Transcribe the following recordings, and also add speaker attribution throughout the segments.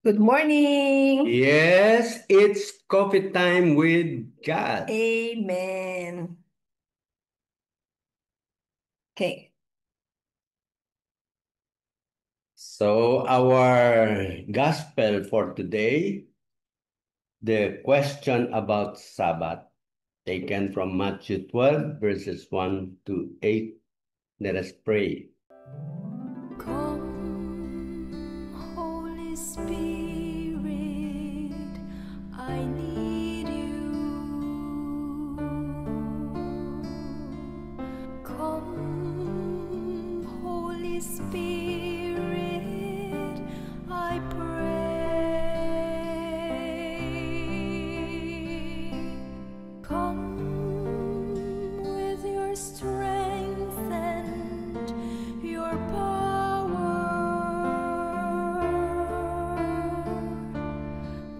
Speaker 1: Good morning.
Speaker 2: Yes, it's coffee time with God.
Speaker 1: Amen. Okay.
Speaker 2: So, our gospel for today, the question about Sabbath, taken from Matthew 12, verses 1 to 8. Let us pray.
Speaker 3: Come, Holy Spirit, I need you. Come, Holy Spirit, I pray. Come with your strength and your power.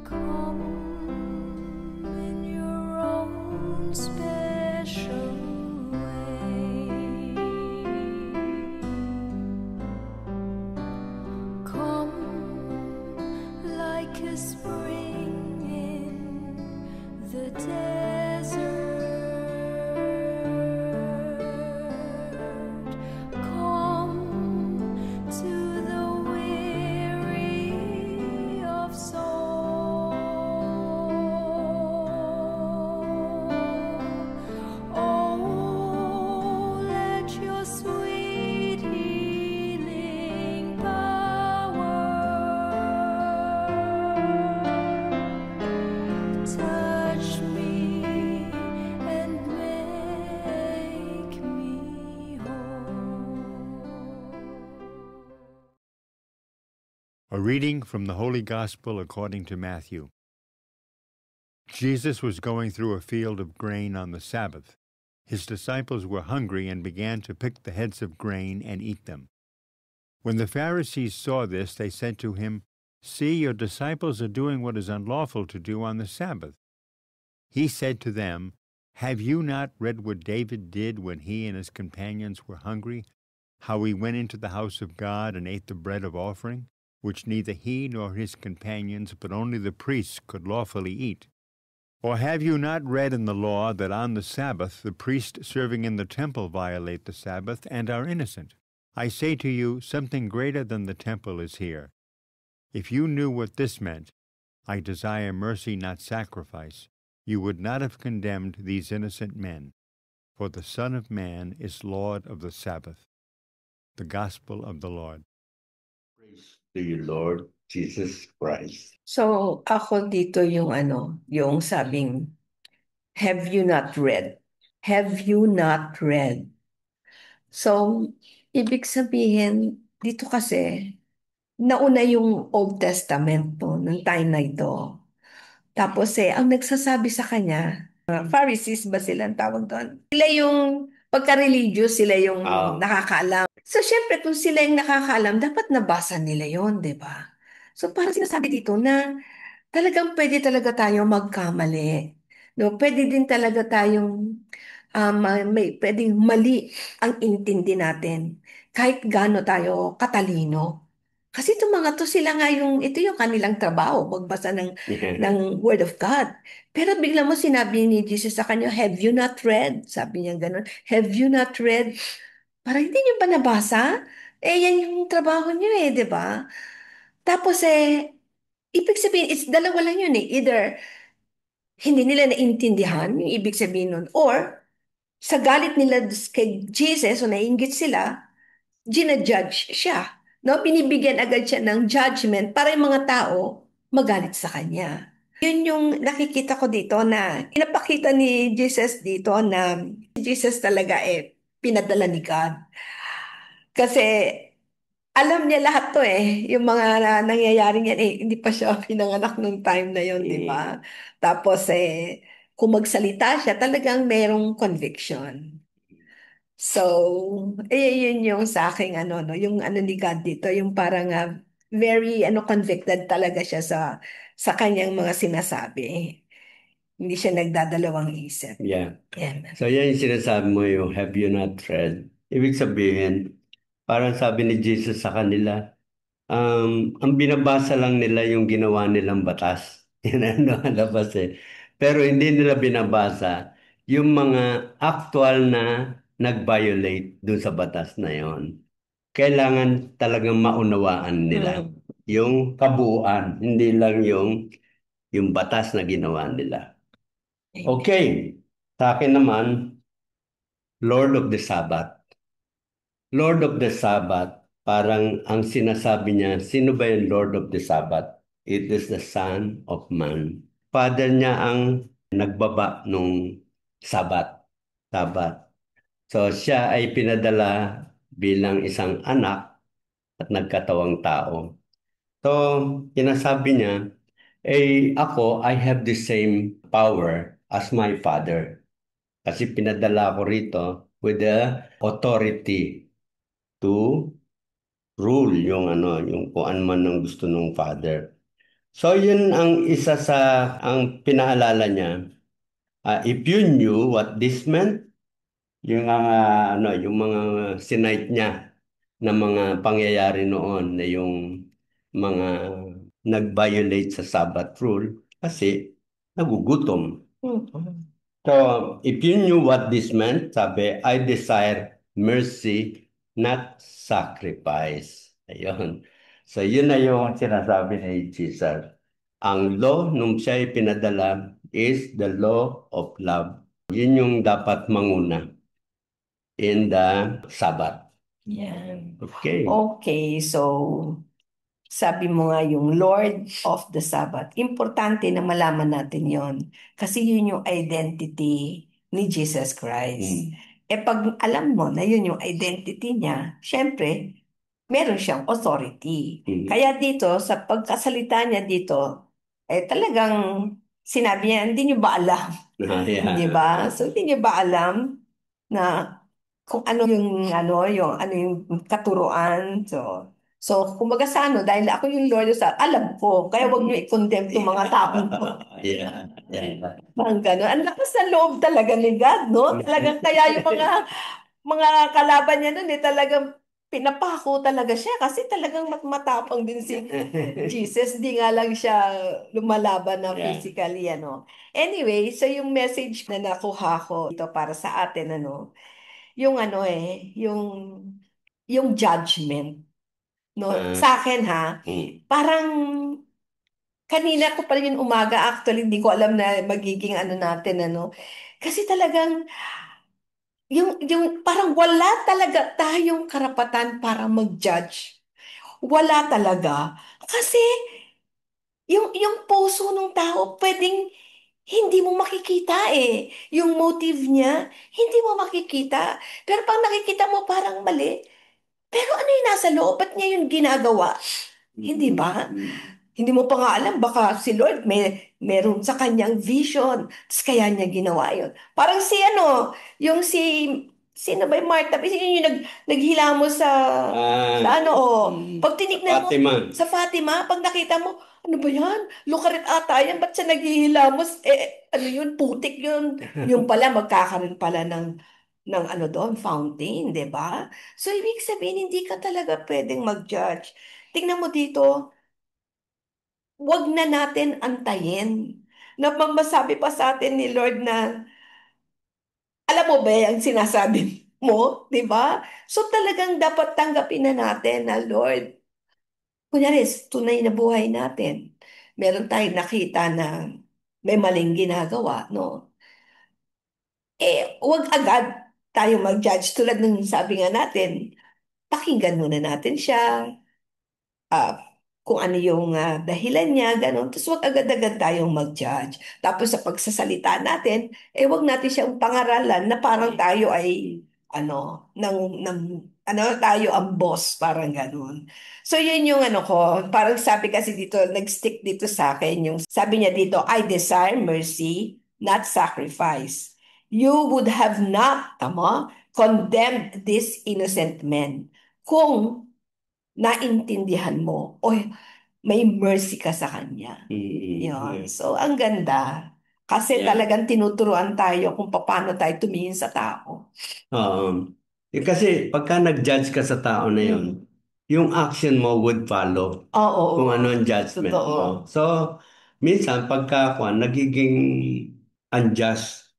Speaker 3: Come in your own special way. Come like a spring in the desert. Come to the weary of soul. Oh, let your sweet healing power touch me and make me whole.
Speaker 4: A reading from the Holy Gospel according to Matthew. Jesus was going through a field of grain on the Sabbath. His disciples were hungry and began to pick the heads of grain and eat them. When the Pharisees saw this, they said to him, "See, your disciples are doing what is unlawful to do on the Sabbath." He said to them, "Have you not read what David did when he and his companions were hungry, how he went into the house of God and ate the bread of offering, which neither he nor his companions, but only the priests could lawfully eat? Or have you not read in the law that on the Sabbath the priests serving in the temple violate the Sabbath and are innocent? I say to you, something greater than the temple is here. If you knew what this meant, 'I desire mercy, not sacrifice,' you would not have condemned these innocent men. For the Son of Man is Lord of the Sabbath." The Gospel of the Lord.
Speaker 2: Praise to you, Lord Jesus Christ.
Speaker 1: So, ako dito yung sabing, have you not read? Have you not read? So, ibig sabihin, dito kasi, nauna yung Old Testament ng time na ito. Tapos ang nagsasabi sa kanya, Pharisees ba sila ang tawag doon? Sila yung pagka-religious, sila yung
Speaker 2: Ah,
Speaker 1: nakakaalam. So, syempre, kung sila yung nakakaalam, dapat nabasa nila yon, di ba? So, parang sinasabi dito na talagang pwede talaga tayong magkamali. No, pwede din talaga tayong pwedeng mali ang intindi natin kahit gaano tayo katalino. Kasi itong mga to sila nga ito yung kanilang trabaho, magbasa
Speaker 2: yeah.
Speaker 1: ng Word of God. Pero bigla mo sinabi ni Jesus sa kanya, have you not read? Sabi niya ganun, have you not read? Parang hindi niyo ba nabasa? Yan yung trabaho niyo di ba? Tapos ibig sabihin, it's dalawa lang yun. Either hindi nila naintindihan yung ibig sabihin nun, or sa galit nila kay Jesus o naiinggit sila, ginajudge siya. No? Binibigyan agad siya ng judgment para yung mga tao magalit sa kanya. Yun yung nakikita ko dito na pinapakita ni Jesus dito na si Jesus talaga pinadala ni God. Kasi alam niya lahat to yung mga nangyayaring yan hindi pa siya pinanganak nung time na yon, di ba? Tapos kung magsalita siya, talagang merong conviction. So, yun yung sa aking no, yung ni God dito, yung parang very convicted talaga siya sa kanyang mga sinasabi. Hindi siya nagdadalawang isip.
Speaker 2: Yeah.
Speaker 1: Yan.
Speaker 2: So, yan yung sinasabi mo yung have you not read? Ibig sabihin, parang sabi ni Jesus sa kanila, ang binabasa lang nila yung ginawa nilang batas. Yan ang nakalabas eh. Pero hindi nila binabasa yung mga actual na nag-violate dun sa batas na yon. Kailangan talagang maunawaan nila yung kabuuan, hindi lang yung batas na ginawa nila. Okay, sa akin naman, Lord of the Sabbath. Lord of the Sabbath, parang ang sinasabi niya, sino ba yung Lord of the Sabbath? It is the Son of Man. Father niya ang nagbaba nung Sabbath. Sabbath. So siya ay pinadala bilang isang anak at nagkatawang tao. So, kinasabi niya, ako, I have the same power as my Father. Kasi pinadala ko rito with the authority to rule yung kung ano man ang gusto ng Father. So, yun ang isa sa ang pinaalala niya. If you knew what this meant, yung mga sinight niya na mga pangyayari noon na yung mga nag-violate sa Sabbath rule kasi nagugutom. So, if you knew what this meant, sabi, I desire mercy, not sacrifice. Ayun. So, yun na yung sinasabi ni Jesus. Ang law nung siya ay pinadala is the law of love. Yun yung dapat manguna in the Sabbath.
Speaker 1: Yan.
Speaker 2: Okay.
Speaker 1: Okay, so sabi mo nga yung Lord of the Sabbath. Importante na malaman natin yon kasi yun yung identity ni Jesus Christ. Pag alam mo na yun yung identity niya, syempre, meron siyang authority. Kaya dito, sa pagkasalita niya dito, talagang sinabi niya, hindi niyo ba alam? Di ba? So, hindi niyo ba alam na kung ano yung katuruan? Kumbaga sa dahil ako yung Lord sa alam ko, kaya wag niyo i-condemn yung mga tao.
Speaker 2: Yeah.
Speaker 1: Parang gano'n. Ang lakas ng loob talaga ni God, no? Talagang kaya yung mga kalaban niya nun, talagang pinapako talaga siya kasi talagang matapang din si Jesus. Di nga lang siya lumalaban na
Speaker 2: Yeah.
Speaker 1: physically, ano. Anyway, so yung message na nakuha ko ito para sa atin, yung yung judgment, no? Sa akin, ha, parang kanina ko pa rin yung umaga, actually, hindi ko alam na magiging ano natin, kasi talagang yung parang wala talaga tayong karapatan para mag-judge. Wala talaga. Kasi yung puso ng tao pwedeng hindi mo makikita eh. Yung motive niya, hindi mo makikita. Pero pag nakikita mo parang mali, pero ano yung nasa loob? Ba't niya yung ginagawa? Hindi ba? Hindi mo pa nga alam, baka si Lord meron sa kanyang vision. Tapos kaya niya ginawa yun. Parang yung sino ba yung Martha? Yun yung naghilamos sa pag tinignan mo,
Speaker 2: Fatima.
Speaker 1: sa Fatima, pag nakita mo, ano ba yan? Lukarit ata yan, ba't siya naghihilamos? Ano yun? Putik yun. Yung pala, magkakaroon pala ng ano doon, fountain, di ba? So, ibig sabihin, hindi ka talaga pwedeng mag-judge. Tingnan mo dito, wag na natin antayin. Masabi pa sa atin ni Lord na, alam mo ba ang sinasabi mo, di ba? So talagang dapat tanggapin na natin na Lord, kunyari, tunay na buhay natin. Meron tayong nakita na may maling ginagawa, no? Wag agad tayo mag-judge tulad ng sabi nga natin, pakinggan muna natin siya, ah, kung ano yung dahilan niya, gano'n. Tapos wag agad-agad tayong mag-judge. Tapos sa pagsasalita natin, wag natin siyang pangaralan na parang tayo ay, tayo ang boss, parang gano'n. So yun yung ko, parang sabi kasi dito, nag-stick dito sa akin, yung sabi niya dito, I desire mercy, not sacrifice. You would have not, condemned this innocent man kung naintindihan mo o may mercy ka sa kanya. Yun. So, ang ganda. Kasi talagang tinuturuan tayo kung paano tayo tumingin sa tao.
Speaker 2: Oo. Kasi pagka nag-judge ka sa tao na yun, yung action mo would follow
Speaker 1: Oo,
Speaker 2: kung
Speaker 1: oo.
Speaker 2: ano ang judgment
Speaker 1: Totoo.
Speaker 2: mo. So, minsan pagka nagiging unjust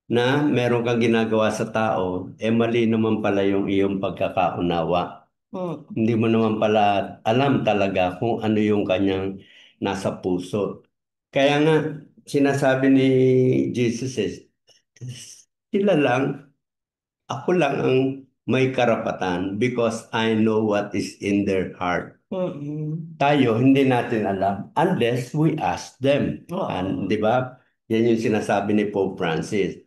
Speaker 2: na meron kang ginagawa sa tao, mali naman pala yung iyong pagkakaunawa.
Speaker 1: Mm.
Speaker 2: Hindi mo naman pala alam talaga kung ano yung kanyang nasa puso. Kaya nga, sinasabi ni Jesus sila lang, ako lang ang may karapatan because I know what is in their heart.
Speaker 1: Mm-mm.
Speaker 2: Tayo, hindi natin alam unless we ask them.
Speaker 1: Oo.
Speaker 2: Di ba? Yan yung sinasabi ni Pope Francis.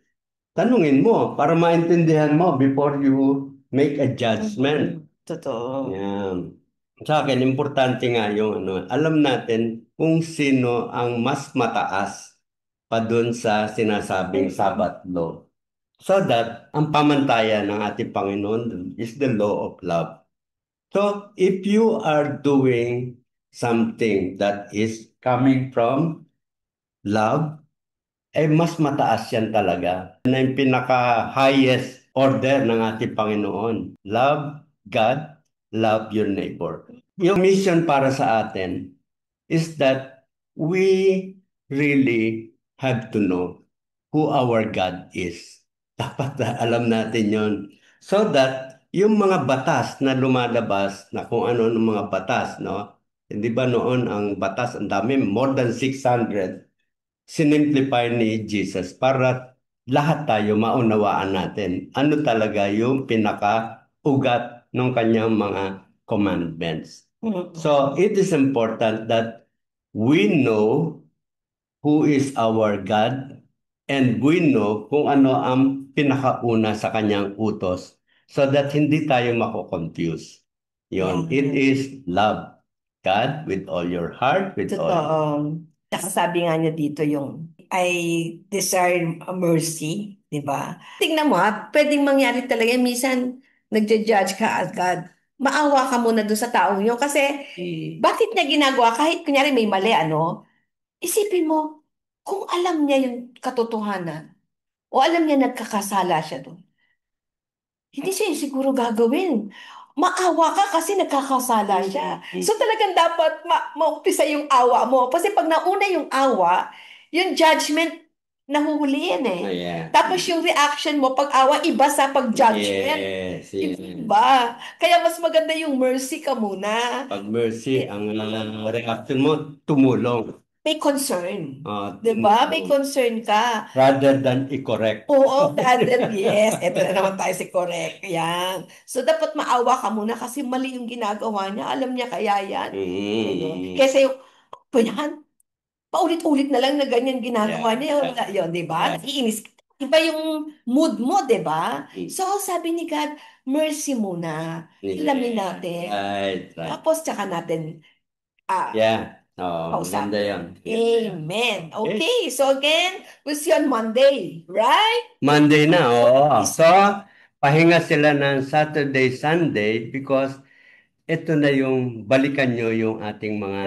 Speaker 2: Tanungin mo para maintindihan mo before you make a judgment.
Speaker 1: Totoo.
Speaker 2: Yan. Sa akin, importante nga yung alam natin kung sino ang mas mataas pa dun sa sinasabing Sabbath law. So that ang pamantayan ng ating Panginoon is the law of love. So if you are doing something that is coming from love, mas mataas yan talaga. Na yung pinaka-highest order ng ating Panginoon. Love God, love your neighbor. Yung mission para sa atin is that we really have to know who our God is. Dapat na alam natin yon. So that yung mga batas na lumalabas, na kung ano ng mga batas, no? Hindi ba noon ang batas, ang dami, more than 600 sinimplify ni Jesus para lahat tayo maunawaan natin ano talaga yung pinaka-ugat ng kanyang mga commandments. So it is important that we know who is our God and we know kung ano ang pinakauna sa kanyang utos so that hindi tayo mako-confuse. Yon, it is love God with all your heart, with all
Speaker 1: Totoo. Tsaka sabi nga niya dito yung I desire mercy, di ba? Tingnan mo ha, pwedeng mangyari talaga yan. Minsan, nagja-judge ka agad. Maawa ka muna doon sa taong yun. Kasi, bakit niya ginagawa? Kahit kunyari may mali, ano? Isipin mo, kung alam niya yung katotohanan, o alam niya nagkakasala siya doon, hindi siya siguro gagawin. Maawa ka kasi nagkakasala siya. So talagang dapat maumpisa yung awa mo. Kasi pag nauna yung awa, yung judgment, nahuhuli yan eh.
Speaker 2: yeah.
Speaker 1: Tapos yung reaction mo pag awa, iba sa pag judgment.
Speaker 2: Yes, yes.
Speaker 1: Iba. Kaya mas maganda yung mercy ka muna.
Speaker 2: Pag mercy, ang reaction mo, tumulong.
Speaker 1: May concern.
Speaker 2: Ah,
Speaker 1: Diba? May
Speaker 2: tumulong.
Speaker 1: concern ka.
Speaker 2: Rather than i-correct.
Speaker 1: Oo, rather, yes. Ito na naman tayo si correct. Yan. So, dapat maawa ka muna kasi mali yung ginagawa niya. Alam niya kaya yan.
Speaker 2: Mm.
Speaker 1: Kasi yung, yan, paulit-ulit na lang na ganyan ginagawa
Speaker 2: Yeah,
Speaker 1: niya. Wala yun, di ba?
Speaker 2: yeah.
Speaker 1: Naiinis ka. Iba yung mood mo, di ba?
Speaker 2: Mm.
Speaker 1: So, sabi ni God, mercy muna. Alamin natin.
Speaker 2: Right, right.
Speaker 1: Tapos, tsaka natin,
Speaker 2: Yeah. Oh,
Speaker 1: kausapin.
Speaker 2: maganda yan.
Speaker 1: Amen. Okay, so again, we'll see you on Monday, right?
Speaker 2: Monday na, oo. So, pahinga sila ng Saturday, Sunday because ito na yung balikan nyo yung ating
Speaker 1: Yung mga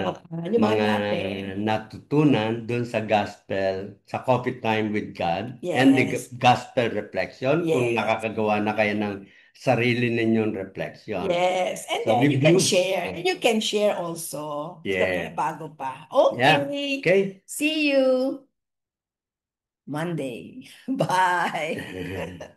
Speaker 2: mga
Speaker 1: natin.
Speaker 2: natutunan dun sa gospel, sa coffee time with God, and the
Speaker 1: Yes.
Speaker 2: gospel reflection, kung
Speaker 1: Yes.
Speaker 2: nakakagawa na kayo ng sarili ninyong reflection.
Speaker 1: Yes. And
Speaker 2: So,
Speaker 1: then you can
Speaker 2: review.
Speaker 1: share. And you can share also.
Speaker 2: Yeah.
Speaker 1: Bago pa.
Speaker 2: Yeah.
Speaker 1: Okay.
Speaker 2: Okay.
Speaker 1: See you Monday. Bye.